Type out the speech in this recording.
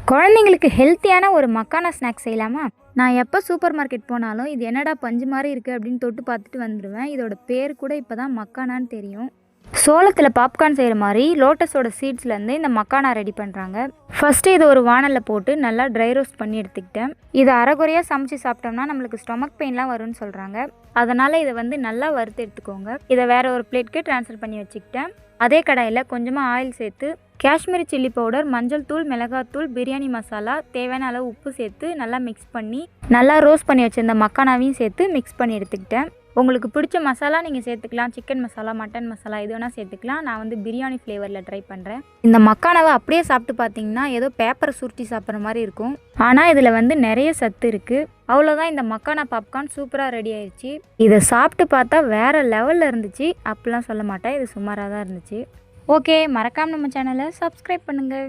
குழந்தைங்களுக்கு ஹெல்த்தியான ஒரு மக்கானா ஸ்நாக்ஸ் செய்யலாமா? நான் எப்போ சூப்பர் மார்க்கெட் போனாலும் இது என்னடா பஞ்சு மாதிரி இருக்குது அப்படின்னு தொட்டு பார்த்துட்டு வந்துடுவேன். இதோட பேர் கூட இப்போ தான் மக்கானான்னு தெரியும். சோளத்தில் பாப்கார்ன் செய்கிற மாதிரி லோட்டஸோட சீட்ஸ்லேருந்து இந்த மக்கானா ரெடி பண்ணுறாங்க. ஃபஸ்ட்டு இது ஒரு வானலில் போட்டு நல்லா ட்ரை ரோஸ்ட் பண்ணி எடுத்துக்கிட்டேன். இதை அரைகுறையாக சமைச்சு சாப்பிட்டோம்னா நம்மளுக்கு ஸ்டொமக் பெயின்லாம் வரும்னு சொல்கிறாங்க. அதனால் இதை நல்லா வறுத்து எடுத்துக்கோங்க. இதை வேறு ஒரு பிளேட்க்கு ட்ரான்ஸ்ஃபர் பண்ணி வச்சுக்கிட்டேன். அதே கடாயில் கொஞ்சமாக ஆயில் சேர்த்து காஷ்மீரி சில்லி பவுடர், மஞ்சள் தூள், மிளகாத்தூள், பிரியாணி மசாலா, தேவையான அளவு உப்பு சேர்த்து நல்லா மிக்ஸ் பண்ணி நல்லா ரோஸ்ட் பண்ணி வச்சுருந்த மக்கானாவையும் சேர்த்து மிக்ஸ் பண்ணி எடுத்துக்கிட்டேன். உங்களுக்கு பிடிச்ச மசாலா நீங்கள் சேர்த்துக்கலாம். சிக்கன் மசாலா, மட்டன் மசாலா எது வேணால் சேர்த்துக்கலாம். நான் பிரியாணி ஃப்ளேவரில் ட்ரை பண்ணுறேன். இந்த மக்கானாவை அப்படியே சாப்பிட்டு பார்த்தீங்கன்னா ஏதோ பேப்பரை சுருட்டி சாப்பிட்ற மாதிரி இருக்கும். ஆனால் இதில் நிறைய சத்து இருக்குது. அவ்வளோதான், இந்த மக்கானா பாப்கார்ன் சூப்பராக ரெடி ஆயிடுச்சு. இதை சாப்பிட்டு பார்த்தா வேறு லெவலில் இருந்துச்சு. அப்படிலாம் சொல்ல மாட்டேன், இது சுமாராக தான் இருந்துச்சு. ஓகே, மறக்காமல் நம்ம சேனலை சப்ஸ்கிரைப் பண்ணுங்கள்.